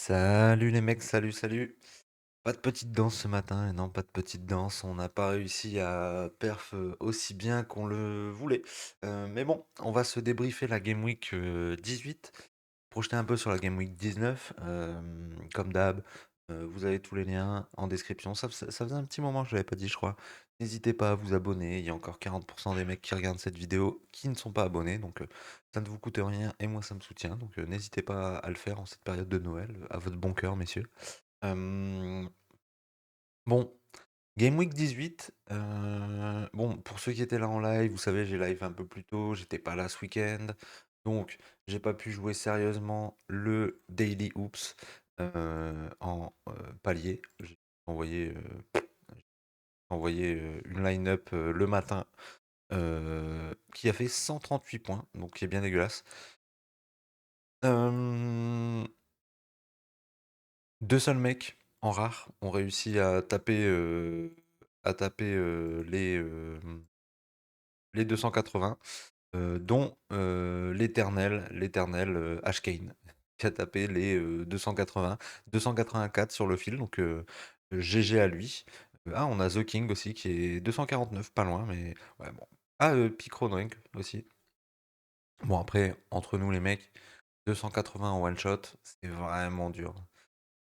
Salut les mecs, salut, salut. Pas de petite danse ce matin, et non, pas de petite danse. On n'a pas réussi à perf aussi bien qu'on le voulait. Mais bon, on va se débriefer la Game Week 18, projeter un peu sur la Game Week 19. Comme d'hab, vous avez tous les liens en description. Ça faisait un petit moment que je l'avais pas dit, je crois. N'hésitez pas à vous abonner. Il y a encore 40% des mecs qui regardent cette vidéo qui ne sont pas abonnés. Donc ça ne vous coûte rien et moi ça me soutient. Donc n'hésitez pas à le faire en cette période de Noël, à votre bon cœur, messieurs. Euh, Bon, Game Week 18, bon, pour ceux qui étaient là en live, vous savez, j'ai live un peu plus tôt, j'étais pas là ce week-end, donc j'ai pas pu jouer sérieusement le Daily Oops en palier. J'ai envoyé, une line-up le matin qui a fait 138 points, donc qui est bien dégueulasse. Euh, Deux seuls mecs en rare ont réussi à taper les 280, dont l'éternel Ashkane, qui a tapé les 280, 284 sur le fil, donc GG à lui. Ah, on a The King aussi qui est 249, pas loin, mais ouais, bon. Ah, Picrodrink aussi. Bon, après, entre nous les mecs, 280 en one shot, c'est vraiment dur.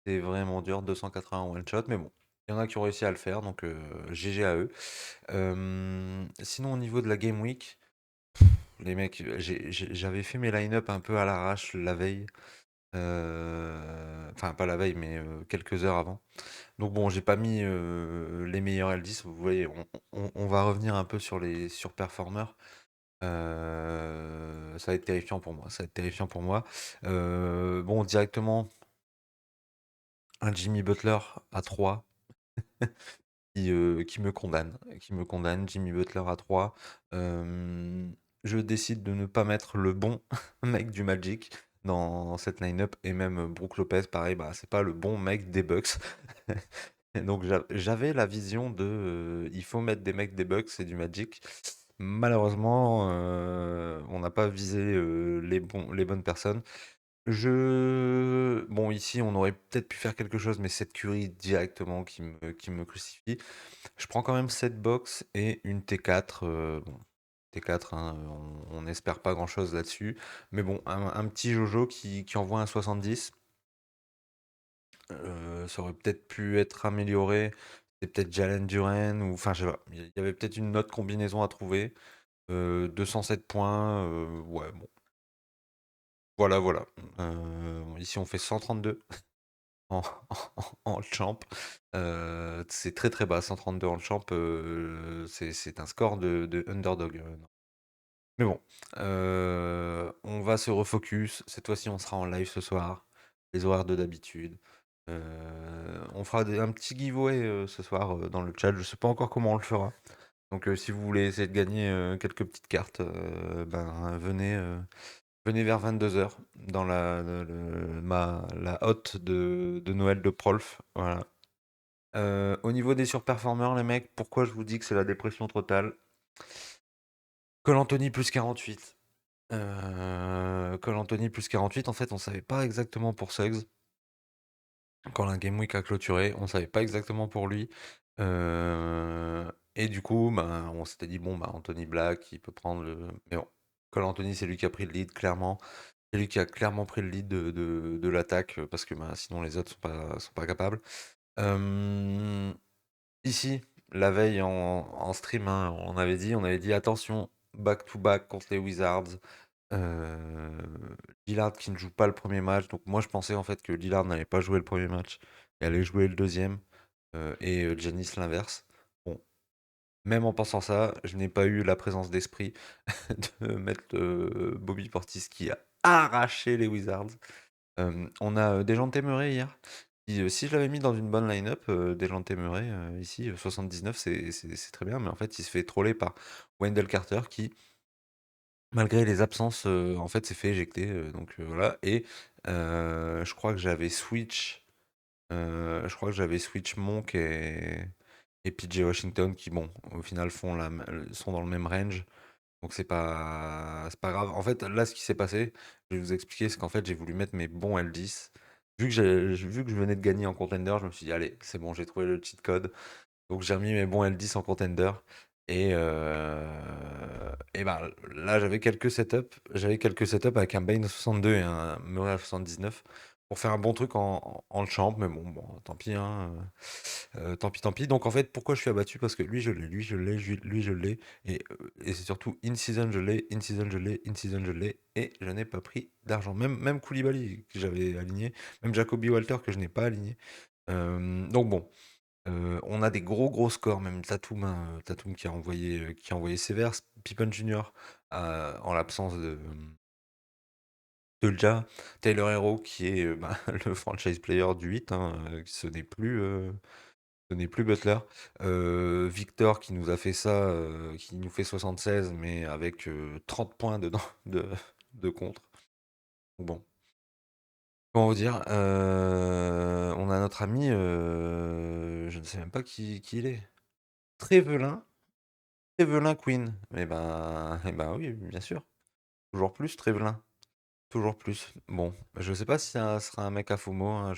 C'est vraiment dur, 280 en one shot, mais bon. Il y en a qui ont réussi à le faire, donc GG à eux. Sinon, au niveau de la Game Week, les mecs, j'avais fait mes line-up un peu à l'arrache la veille. Enfin, pas la veille, mais quelques heures avant. Donc bon, j'ai pas mis les meilleurs L10. Vous voyez, on va revenir un peu sur les surperformers. Ça va être terrifiant pour moi. Ça va être terrifiant pour moi. Bon, directement, un Jimmy Butler à 3 qui me condamne. Qui me condamne, Jimmy Butler à 3. Je décide de ne pas mettre le bon mec du Magic dans cette line-up. Et même Brook Lopez, pareil, bah, c'est pas le bon mec des Bucks. Et donc j'avais la vision de il faut mettre des mecs des Bucks et du Magic. Malheureusement, on n'a pas visé les bonnes personnes. Bon, ici, on aurait peut-être pu faire quelque chose, mais cette Curie directement qui me crucifie. Je prends quand même cette box et une T4. Bon, T4, hein, on n'espère pas grand-chose là-dessus. Mais bon, un petit Jojo qui envoie un 70. Ça aurait peut-être pu être amélioré. C'est peut-être Jalen Duren, ou enfin, je sais pas. Il y avait peut-être une autre combinaison à trouver. 207 points, ouais, bon. Voilà, voilà. Ici, on fait 132 en, en champ. C'est très très bas, 132 en champ. C'est un score de underdog. Mais bon, on va se refocus. Cette fois-ci, on sera en live ce soir. Les horaires de d'habitude. On fera un petit giveaway ce soir dans le chat. Je sais pas encore comment on le fera. Donc si vous voulez essayer de gagner quelques petites cartes, ben venez vers 22 h dans la hotte de Noël de Prolf. Voilà. Au niveau des surperformeurs, les mecs, pourquoi je vous dis que c'est la dépression totale? Cole Anthony plus 48. Cole Anthony plus 48, en fait, on savait pas exactement pour Suggs. Quand la Game Week a clôturé, on savait pas exactement pour lui. Et du coup, ben, on s'était dit, bon, bah, Anthony Black, il peut prendre le. Mais bon, Cole Anthony, c'est lui qui a pris le lead, clairement. C'est lui qui a clairement pris le lead de l'attaque, parce que ben, sinon les autres sont pas capables. Euh, Ici, la veille en stream, hein, on avait dit attention, back-to-back contre les Wizards. Euh, Lillard qui ne joue pas le premier match. Donc moi je pensais en fait que Lillard n'allait pas jouer le premier match et allait jouer le deuxième. Et Giannis l'inverse. Bon, même en pensant ça, je n'ai pas eu la présence d'esprit de mettre Bobby Portis qui a arraché les Wizards. On a Dejounte Murray hier. Si je l'avais mis dans une bonne line-up, Dejounte Murray, ici, 79, c'est très bien, mais en fait, il se fait troller par Wendell Carter qui, malgré les absences, en fait, s'est fait éjecter. Donc voilà. Et je crois que j'avais switch Monk et PJ Washington qui, bon, au final, sont dans le même range. Donc c'est pas grave. En fait, là, ce qui s'est passé, je vais vous expliquer, c'est qu'en fait, j'ai voulu mettre mes bons L10. vu que je venais de gagner en contender, je me suis dit, allez, c'est bon, j'ai trouvé le cheat code. Donc j'ai remis mes bons L10 en contender. Et ben là, j'avais quelques setups avec un Bane à 62 et un Murray à 79 pour faire un bon truc en champ, mais bon, tant pis, hein, tant pis, tant pis. Donc en fait, pourquoi je suis abattu? Parce que lui, je l'ai, lui, je l'ai, lui, je l'ai, et c'est surtout in-season, je l'ai, in-season, je l'ai, in-season, je l'ai, et je n'ai pas pris d'argent. Même Koulibaly, que j'avais aligné, même Jacoby Walter, que je n'ai pas aligné. Donc bon. On a des gros scores, même Tatum, hein, Tatum qui a envoyé sévère, Pippen Junior en l'absence de Ja, Taylor Hero qui est bah, le franchise player du 8, hein, ce n'est plus Butler. Victor qui nous a fait ça, qui nous fait 76, mais avec 30 points dedans de contre. Bon, comment vous dire, on a notre ami, je ne sais même pas qui il est. Trévelin. Trévelin Queen. Eh ben oui, bien sûr. Toujours plus, Trévelin. Toujours plus. Bon, je sais pas si ça sera un mec à FOMO, hein,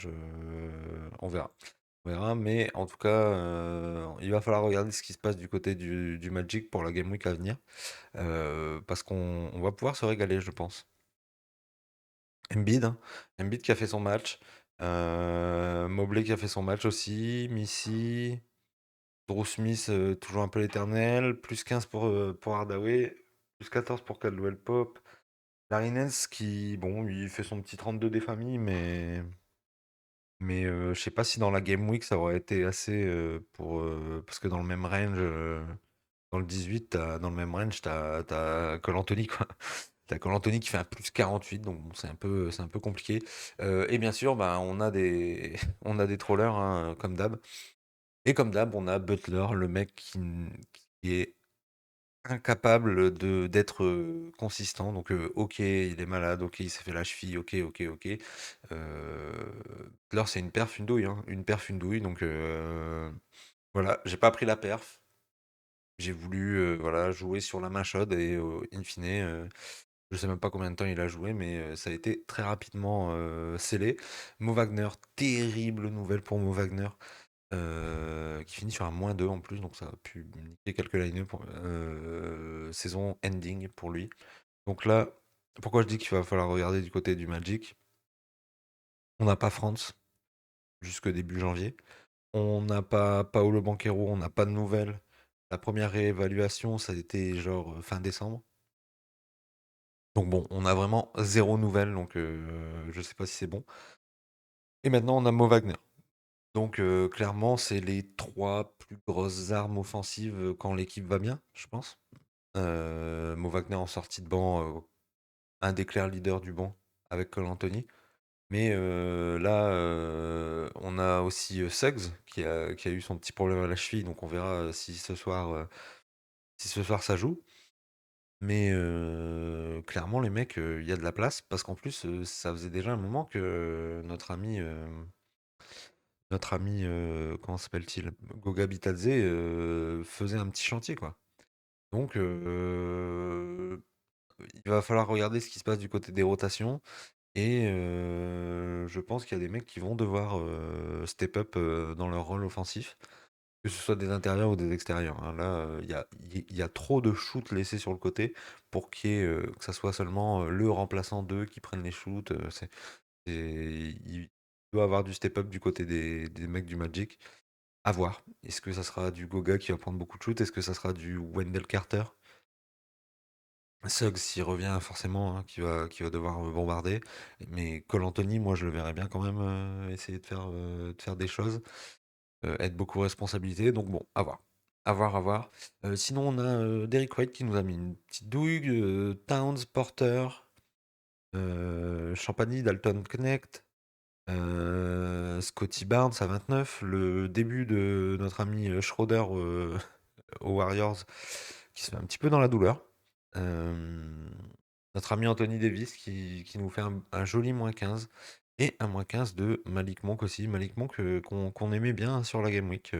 on verra. On verra, mais en tout cas, il va falloir regarder ce qui se passe du côté du Magic pour la Game Week à venir. Parce qu'on va pouvoir se régaler, je pense. Embiid, hein. Embiid qui a fait son match. Mobley qui a fait son match aussi. Missy. Drew Smith, toujours un peu l'éternel. Plus 15 pour Hardaway. Plus 14 pour Caldwell Pope. Larry Nance qui, bon, il fait son petit 32 des familles, mais je sais pas si dans la Game Week ça aurait été assez pour. Parce que dans le même range, dans le 18, dans le même range, t'as Cole Anthony, quoi. T'as Cole Anthony qui fait un plus 48, donc bon, c'est un peu compliqué. Et bien sûr, bah, on a des, on a des trollers, hein, comme d'hab. Et comme d'hab, on a Butler, le mec qui est incapable d'être consistant. Donc, ok, il est malade, ok, il s'est fait la cheville, ok, ok, ok. Butler, c'est une perf, une douille, hein, une perf, une douille. Donc, voilà, j'ai pas pris la perf. J'ai voulu voilà, jouer sur la main chaude et in fine, je sais même pas combien de temps il a joué, mais ça a été très rapidement scellé. Mo Wagner, terrible nouvelle pour Mo Wagner. Qui finit sur un -2 en plus, donc ça a pu niquer quelques line-up. Saison ending pour lui. Donc là, pourquoi je dis qu'il va falloir regarder du côté du Magic? On n'a pas France jusque début janvier. On n'a pas Paolo Banchero, on n'a pas de nouvelles. La première réévaluation, ça a été genre fin décembre. Donc bon, on a vraiment zéro nouvelle, donc je sais pas si c'est bon. Et maintenant, on a Mo Wagner. Donc clairement, c'est les trois plus grosses armes offensives quand l'équipe va bien, je pense. Mo Wagner en sortie de banc, un des clairs leaders du banc avec Cole Anthony. Mais là, on a aussi Suggs qui a eu son petit problème à la cheville, donc on verra si ce soir ça joue. Mais clairement, les mecs, il y a de la place parce qu'en plus, ça faisait déjà un moment que notre ami, comment s'appelle-t-il? Goga Bitadze faisait un petit chantier, quoi. Donc, il va falloir regarder ce qui se passe du côté des rotations. Et je pense qu'il y a des mecs qui vont devoir step up dans leur rôle offensif, que ce soit des intérieurs ou des extérieurs, hein. Là, il y a trop de shoots laissés sur le côté pour que ça soit seulement le remplaçant d'eux qui prennent les shoots. Il doit avoir du step up du côté des mecs du Magic. À voir. Est-ce que ça sera du Goga qui va prendre beaucoup de shoots? Est-ce que ça sera du Wendell Carter? Suggs s'il revient forcément, hein, qui va devoir bombarder. Mais Cole Anthony, moi je le verrais bien quand même essayer de faire des choses, être beaucoup de responsabilités. Donc bon, à voir. À voir, à voir. Sinon, on a Derrick White qui nous a mis une petite douille, Towns, Porter, Champagny, Dalton Knecht, Scotty Barnes à 29. Le début de notre ami Schroeder aux Warriors qui se fait un petit peu dans la douleur. Euh, Notre ami Anthony Davis qui nous fait un joli -15 et un -15 de Malik Monk aussi. Malik Monk qu'on aimait bien sur la Game Week.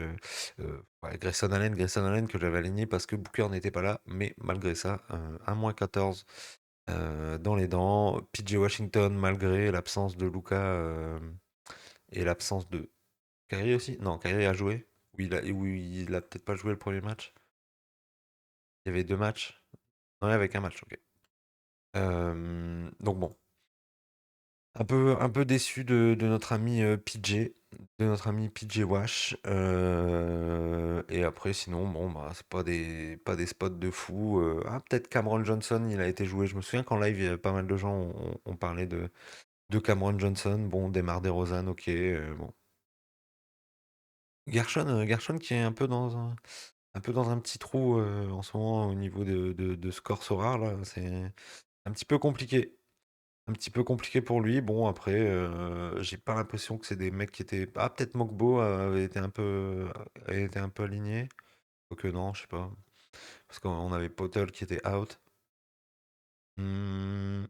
Ouais, Grayson Allen que j'avais aligné parce que Booker n'était pas là, mais malgré ça, un -14 dans les dents. PJ Washington malgré l'absence de Luka et l'absence de Kyrie aussi. Non, Kyrie a joué. Ou il a peut-être pas joué le premier match. Il y avait 2 matchs. Ouais, avec un match, ok. Donc bon, un peu déçu de notre ami PJ, de notre ami PJ Wash. Et après, sinon, bon, bah, c'est pas des spots de fou. Ah, peut-être Cameron Johnson, il a été joué. Je me souviens qu'en live, il y avait pas mal de gens ont parlé de Cameron Johnson. Bon, Demar DeRozan, ok. Bon. Gershon qui est un peu dans un petit trou en ce moment au niveau de score so rare, là. C'est un petit peu compliqué. Un petit peu compliqué pour lui. Bon, après, j'ai pas l'impression que c'est des mecs qui étaient. Ah, peut-être Mokbo avait été un peu aligné. Quoique non, je sais pas. Parce qu'on avait Potel qui était out. Hmm,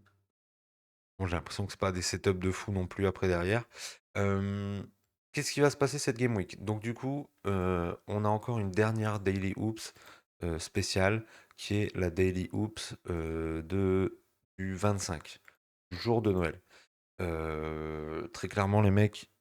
Bon, j'ai l'impression que c'est pas des setups de fou non plus après derrière. Euh, Qu'est-ce qui va se passer cette Game Week? Donc, du coup, on a encore une dernière Daily Hoops spéciale qui est la Daily Hoops du 25, du jour de Noël. Très clairement, les mecs,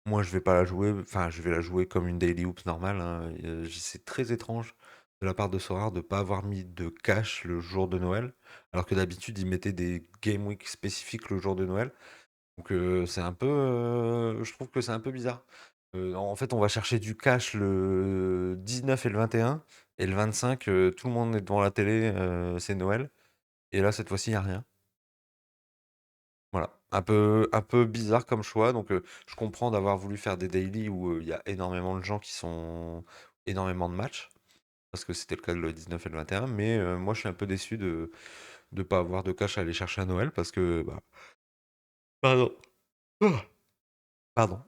moi je vais pas la jouer, enfin je vais la jouer comme une Daily Hoops normale, hein. C'est très étrange de la part de Sorare de pas avoir mis de cash le jour de Noël, alors que d'habitude ils mettaient des Game Week spécifiques le jour de Noël. Donc je trouve que c'est un peu bizarre. En fait, on va chercher du cash le 19 et le 21, et le 25, tout le monde est devant la télé, c'est Noël. Et là, cette fois-ci, il n'y a rien. Voilà, un peu bizarre comme choix. Donc, je comprends d'avoir voulu faire des daily où il y a énormément de gens qui sont énormément de matchs, parce que c'était le cas le 19 et le 21. Mais moi, je suis un peu déçu de ne pas avoir de cash à aller chercher à Noël, parce que bah, pardon. Ah, pardon.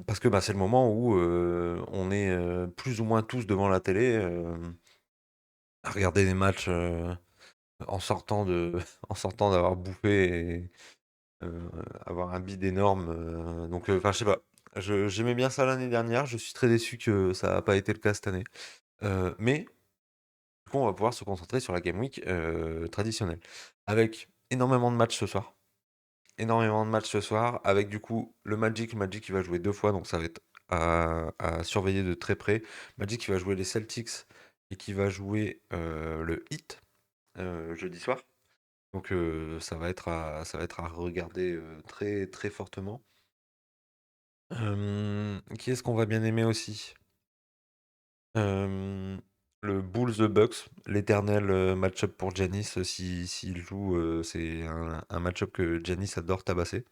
Parce que bah, c'est le moment où on est plus ou moins tous devant la télé à regarder des matchs en sortant en sortant d'avoir bouffé Heu, avoir un bid énorme, donc enfin, je sais pas. J'aimais bien ça l'année dernière, je suis très déçu que ça a pas été le cas cette année. Mais du coup, on va pouvoir se concentrer sur la game week, traditionnelle. Avec énormément de matchs ce soir. Énormément de matchs ce soir, avec du coup le Magic qui va jouer 2 fois, donc ça va être à surveiller de très près. Magic qui va jouer les Celtics et qui va jouer, le Heat, jeudi soir. Donc ça va être à regarder, très, très fortement. Qui est-ce qu'on va bien aimer aussi? Hem, le Bulls The Bucks, l'éternel, match-up pour Giannis, s'il joue, c'est un match-up que Giannis adore tabasser.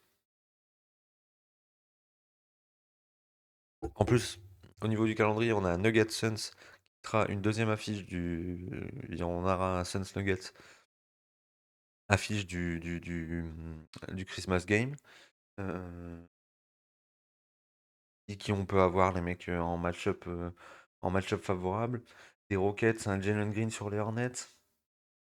En plus, au niveau du calendrier, on a un Nuggets Suns qui sera une deuxième affiche on aura un Suns Nuggets affiche du Christmas game, heu, et qui on peut avoir les mecs, en match-up favorable. Des Rockets, un Jalen Green sur les Hornets.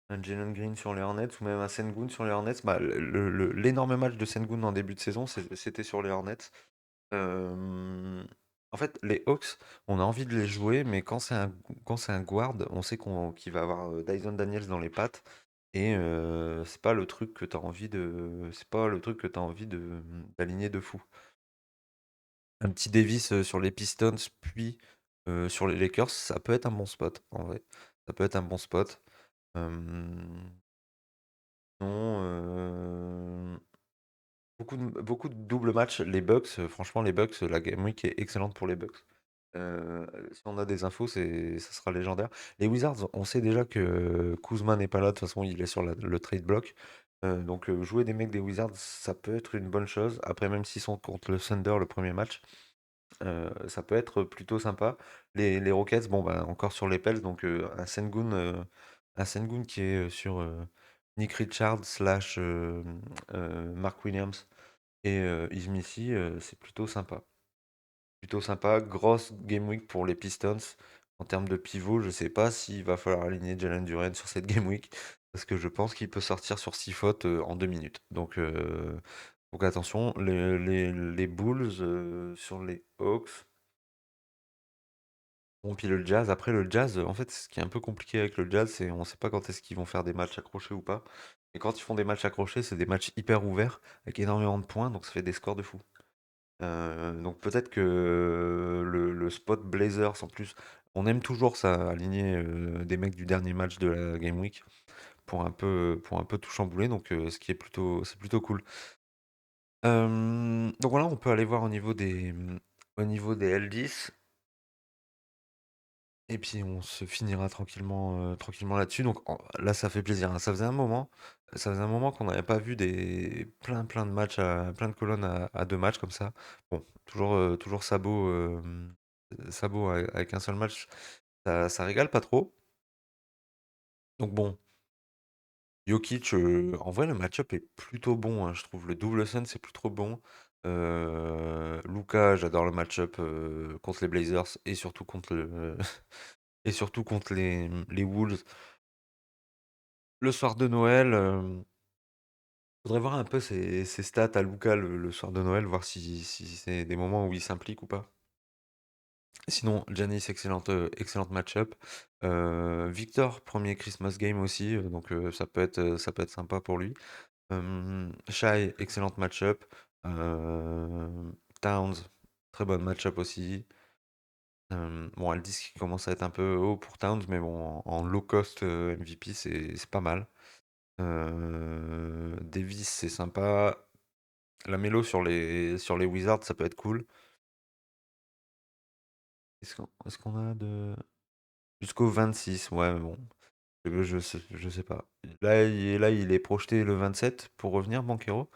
Un Jalen Green sur les Hornets ou même un Sengun sur les Hornets. Bah, l'énorme match de Sengun en début de saison, c'était sur les Hornets. En fait, les Hawks, on a envie de les jouer, mais quand c'est un guard, on sait qu'il va avoir Dyson Daniels dans les pattes. Et c'est pas le truc que tu as envie d'aligner de fou. Un petit Davis sur les Pistons, puis sur les Lakers, ça peut être un bon spot, en vrai. Ça peut être un bon spot. Euh, Non, beaucoup de doubles matchs. Les Bucks, franchement, les Bucks, la Game Week est excellente pour les Bucks. Si on a des infos, ça sera légendaire. Les Wizards, on sait déjà que Kuzma n'est pas là. De toute façon, il est sur le trade block. Donc, jouer des mecs des Wizards, ça peut être une bonne chose. Après, même s'ils sont contre le Thunder le premier match, ça peut être plutôt sympa. Les Rockets, bon, bah, encore sur les Pels. Donc, un Sengun qui est sur Nick Richards slash Mark Williams et Yves Missi, c'est plutôt sympa. Plutôt sympa. Grosse game week pour les Pistons. En termes de pivot, je sais pas s'il va falloir aligner Jalen Duren sur cette game week. Parce que je pense qu'il peut sortir sur 6 fautes en 2 minutes. Donc attention, les Bulls sur les Hawks. Bon, puis le Jazz. Après, le Jazz, en fait, ce qui est un peu compliqué avec le Jazz, c'est on sait pas quand est-ce qu'ils vont faire des matchs accrochés ou pas. Et quand ils font des matchs accrochés, c'est des matchs hyper ouverts, avec énormément de points, donc ça fait des scores de fou. Donc peut-être que le spot Blazers en plus, on aime toujours ça, aligner des mecs du dernier match de la Game Week pour un peu tout chambouler, donc ce qui est c'est plutôt cool. Donc voilà, on peut aller voir au niveau des L10. Et puis on se finira tranquillement là-dessus. Donc là, ça fait plaisir, hein. Ça faisait un moment qu'on n'avait pas vu des plein de matchs, plein de colonnes à deux matchs comme ça. Bon, toujours sabot avec un seul match, ça régale pas trop. Donc bon, Jokic, en vrai, le match-up est plutôt bon, hein, je trouve. Le double Sun, c'est plutôt bon. Luka, j'adore le match-up contre les Blazers et surtout contre et surtout contre les Wolves. Le soir de Noël, faudrait voir un peu ses stats à Luka le soir de Noël, voir si c'est des moments où il s'implique ou pas. Sinon, Giannis, excellente match-up. Victor, premier Christmas game aussi, donc ça peut être sympa pour lui. Shai, excellente match-up. Towns, très bonne match-up aussi. Bon, elles disent qu'il commence à être un peu haut pour Towns, mais bon, en low cost MVP, c'est pas mal. Davis, c'est sympa. La mélo sur les Wizards, ça peut être cool. Est-ce qu'on a de... Jusqu'au 26, ouais, mais bon. Je sais pas. Là, il est projeté le 27 pour revenir, Banquero.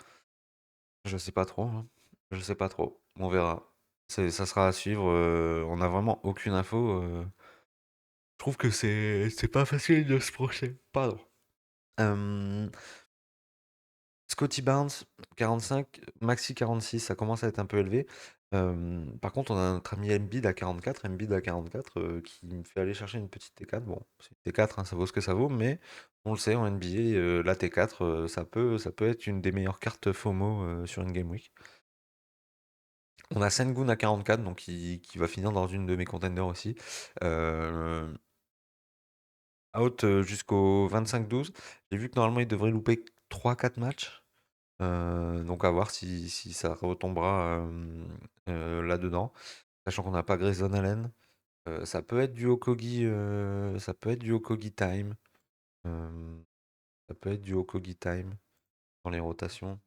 Je sais pas trop, hein. Je sais pas trop. On verra. Ça sera à suivre. On a vraiment aucune info. Je trouve que c'est pas facile de se projeter. Pardon. Euh, Scotty Barnes, 45, Maxi 46, ça commence à être un peu élevé. Par contre, on a notre ami Embiid à 44, qui me fait aller chercher une petite T4. Bon, c'est une T4, hein, ça vaut ce que ça vaut, mais on le sait, en NBA, la T4, ça peut être une des meilleures cartes FOMO sur une Game Week. On a Sengun à 44, donc qui va finir dans une de mes contenders aussi. Euh, Out jusqu'au 25-12. J'ai vu que normalement, il devrait louper 3-4 matchs. Donc à voir si ça retombera là-dedans. Sachant qu'on n'a pas Grayson Allen. Ça peut être du Okogi, ça peut être du Okogi time. Euh, Ça peut être du Okogi time dans les rotations.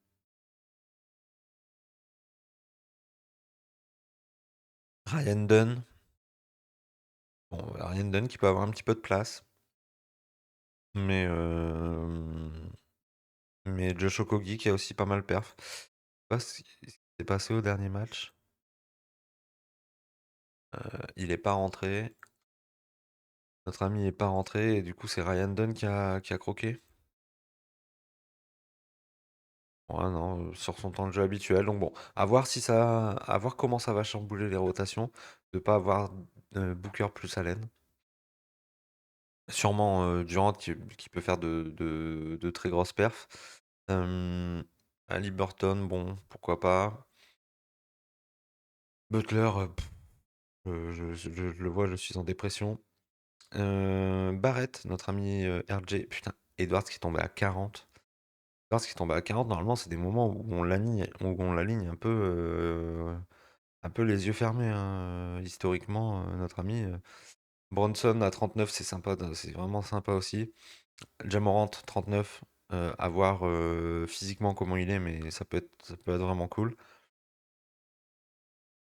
Ryan Dunn. Bon, Ryan Dunn qui peut avoir un petit peu de place. Mais, mais Josh Okogi qui a aussi pas mal perf. Je sais pas ce qui s'est passé au dernier match. Il est pas rentré. Notre ami est pas rentré et du coup c'est Ryan Dunn qui a croqué. Ouais, non, sur son temps de jeu habituel. Donc bon, à voir comment ça va chambouler les rotations, de pas avoir Booker plus Allen. Sûrement Durant qui peut faire de très grosses perfs. Euh, Haliburton, bon, pourquoi pas. Butler, je le vois, je suis en dépression. Barrett, notre ami RJ, putain, Edwards qui tombait à 40. Edwards qui tombait à 40, normalement, c'est des moments où on l'aligne un peu les yeux fermés, hein, historiquement, notre ami. Bronson à 39, c'est sympa, c'est vraiment sympa aussi. Ja Morant, 39, à voir physiquement comment il est, mais ça peut être vraiment cool.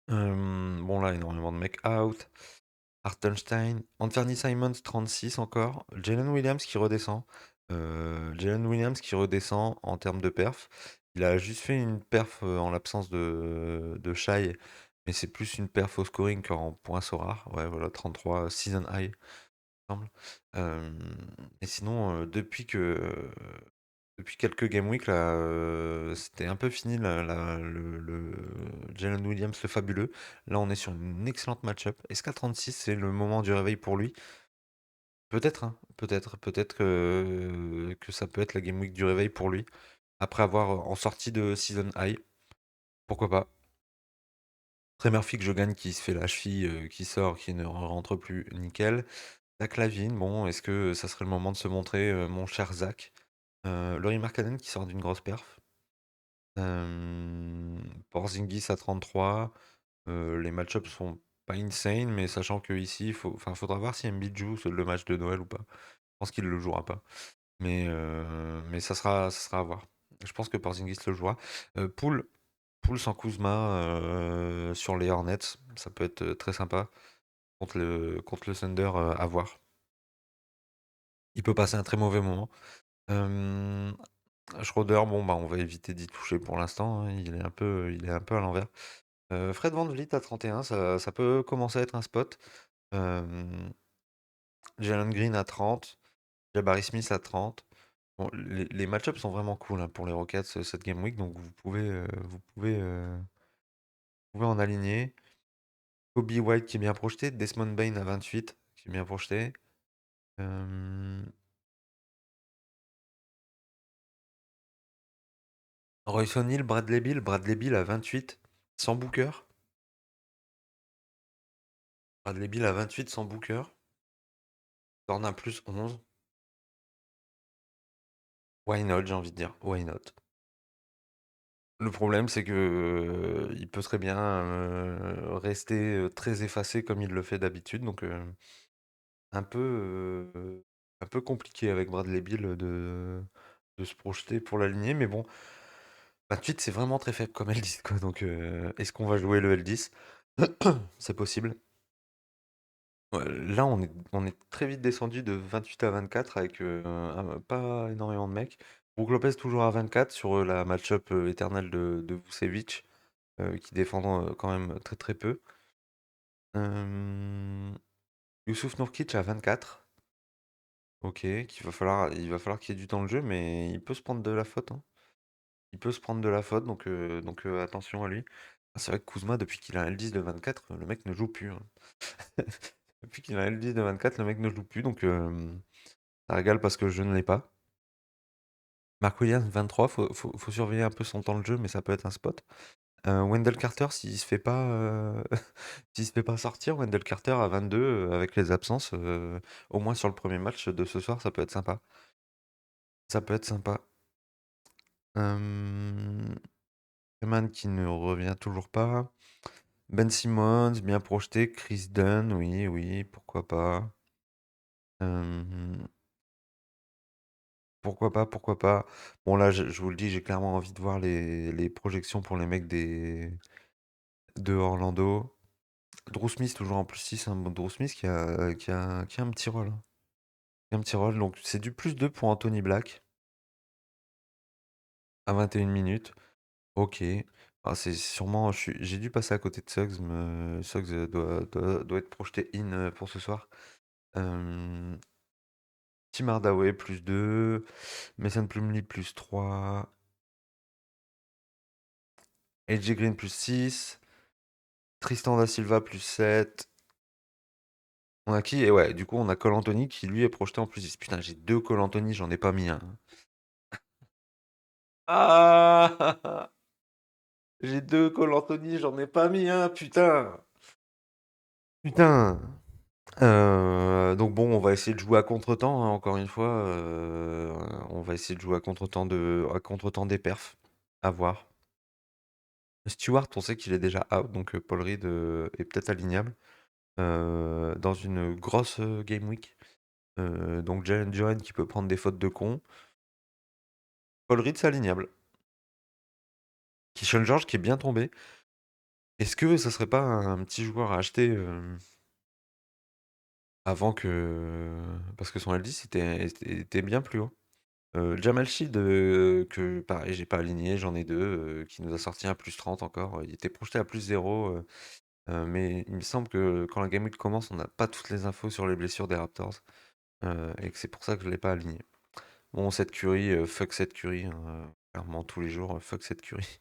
Bon, là, énormément de mecs out. Hartenstein, Anthony Simons, 36 encore. Jalen Williams qui redescend. Jalen Williams qui redescend en termes de perf. Il a juste fait une perf en l'absence de Shai, mais c'est plus une perf au scoring qu'en points so rares. Ouais, voilà, 33 season high, il me semble. Euh, et sinon, depuis quelques game week, là, c'était un peu fini le Jalen Williams le fabuleux. Là, on est sur une excellente match-up. Est-ce qu'à 36, c'est le moment du réveil pour lui? Peut-être, hein, peut-être que ça peut être la game week du réveil pour lui. Après avoir en sortie de season high, pourquoi pas. Très Murphy que je gagne qui se fait la cheville, qui sort, qui ne rentre plus, nickel. Zach Lavine, bon, est-ce que ça serait le moment de se montrer, mon cher Zach? Laurie Markkanen qui sort d'une grosse perf. Porzingis à 33. Les match-ups sont pas insane, mais sachant que ici, faudra voir si Embiid joue le match de Noël ou pas. Je pense qu'il le jouera pas. Mais ça sera à voir. Je pense que Porzingis le jouera. Poole, Poole sans Kuzma sur les Hornets, ça peut être très sympa contre le Thunder à voir. Il peut passer un très mauvais moment. Euh, Schroeder, bon bah on va éviter d'y toucher pour l'instant, hein, il est un peu à l'envers. Fred VanVleet à 31, ça peut commencer à être un spot. Euh, Jalen Green à 30, Jabari Smith à 30. Bon, les match-ups sont vraiment cool hein, pour les Rockets cette Game Week, donc vous pouvez en aligner. Kobe White qui est bien projeté, Desmond Bane à 28 qui est bien projeté. Euh, Royce O'Neal, Bradley Beal à 28 sans Booker. Bradley Beal à 28 sans Booker. Torna plus 11. Why not, j'ai envie de dire. Why not? Le problème, c'est que il peut très bien rester très effacé comme il le fait d'habitude, donc un peu, un peu compliqué avec Bradley Beal de se projeter pour l'aligner, mais bon, 28 c'est vraiment très faible comme L10 quoi, donc est-ce qu'on va jouer le L10? C'est possible. Ouais, là, on est très vite descendu de 28 à 24 avec pas énormément de mecs. Brook Lopez toujours à 24 sur la match-up éternelle de Vucevic, qui défend quand même très très peu. Euh, Youssouf Nourkic à 24. Ok, il va falloir qu'il y ait du temps de jeu, mais il peut se prendre de la faute, hein. Il peut se prendre de la faute, donc attention à lui. Ah, c'est vrai que Kuzma, depuis qu'il a un L10 de 24, le mec ne joue plus, hein. Depuis qu'il a un L10 de 24, le mec ne joue plus, donc ça régale parce que je ne l'ai pas. Mark Williams, 23, faut surveiller un peu son temps de jeu, mais ça peut être un spot. Wendell Carter, s'il se fait pas, s'il se fait pas sortir, Wendell Carter à 22 avec les absences, au moins sur le premier match de ce soir, ça peut être sympa. Ça peut être sympa. Euh, Freeman qui ne revient toujours pas. Ben Simmons, bien projeté. Chris Dunn, oui, oui, pourquoi pas. Euh, Pourquoi pas, pourquoi pas. Bon là, je vous le dis, j'ai clairement envie de voir les projections pour les mecs de Orlando. Drew Smith, toujours en plus 6, hein. Bon, Drew Smith qui a un petit rôle, hein. Qui a un petit rôle, donc c'est du plus 2 pour Anthony Black à 21 minutes. Ok. Ah, c'est sûrement, j'ai dû passer à côté de Suggs, mais Suggs doit être projeté in pour ce soir. Euh, Tim Hardaway plus 2, Mason Plumlee plus 3, AJ Green plus 6, Tristan da Silva plus 7. On a qui? Et ouais, du coup, on a Cole Anthony qui lui est projeté en plus 10. Putain, j'ai 2 Cole Anthony, j'en ai pas mis un. Ah! J'ai 2 Cole Anthony, j'en ai pas mis un, putain! Putain! Donc bon, on va essayer de jouer à contretemps, hein, encore une fois. On va essayer de jouer à contretemps des perfs. À voir. Stewart, on sait qu'il est déjà out, donc Paul Reed est peut-être alignable dans une grosse game week. Donc Jalen Duren qui peut prendre des fautes de con. Paul Reed, c'est alignable. Keyshawn George qui est bien tombé. Est-ce que ça serait pas un petit joueur à acheter avant que. Parce que son L10 était bien plus haut. Jamal Shield, que pareil, j'ai pas aligné, j'en ai deux, qui nous a sorti un plus 30 encore. Il était projeté à plus 0, mais il me semble que quand la Game Week commence, on n'a pas toutes les infos sur les blessures des Raptors, et que c'est pour ça que je l'ai pas aligné. Bon, cette Curry, fuck cette Curry, hein, clairement tous les jours, fuck cette Curry.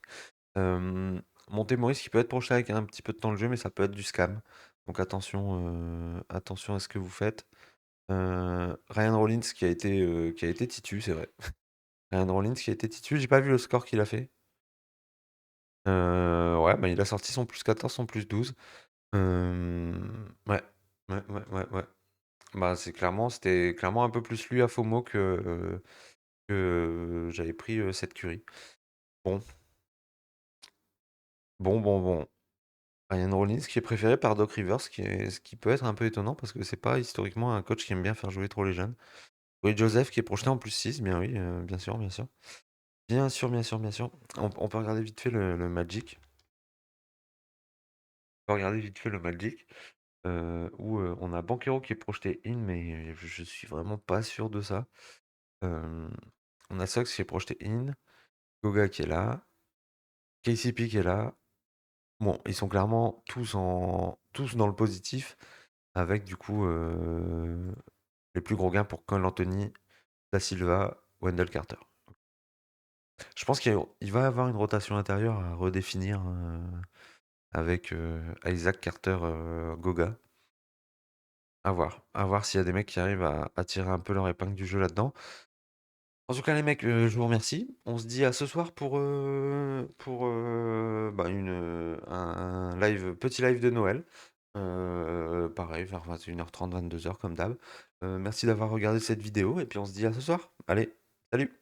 Euh, Monté qui peut être projeté avec un petit peu de temps de jeu, mais ça peut être du scam. Donc attention à ce que vous faites. Ryan Rollins qui a été titu, c'est vrai. Ryan Rollins qui a été titu, j'ai pas vu le score qu'il a fait. Ouais, bah, il a sorti son plus 14, son plus 12. Euh, ouais, ouais, ouais, ouais, ouais. Bah, c'était clairement un peu plus lui à FOMO que j'avais pris cette Curie. Bon. Bon. Ryan Rollins qui est préféré par Doc Rivers, ce qui peut être un peu étonnant parce que c'est pas historiquement un coach qui aime bien faire jouer trop les jeunes. Oui, Joseph qui est projeté en +6, bien oui, bien sûr, bien sûr. Bien sûr. On peut regarder vite fait le Magic. On peut regarder vite fait le Magic, où on a Banchero qui est projeté in, mais je suis vraiment pas sûr de ça. Euh, on a Sox qui est projeté in, Goga qui est là, KCP qui est là. Bon, ils sont clairement tous dans le positif, avec du coup les plus gros gains pour Cole Anthony, Da Silva, Wendell Carter. Je pense qu'il va y avoir une rotation intérieure à redéfinir avec Isaac Carter Goga. À voir s'il y a des mecs qui arrivent à tirer un peu leur épingle du jeu là-dedans. En tout cas, les mecs, je vous remercie. On se dit à ce soir pour bah, un live, petit live de Noël. Pareil, vers 21h30, 22h comme d'hab. Merci d'avoir regardé cette vidéo et puis on se dit à ce soir. Allez, salut!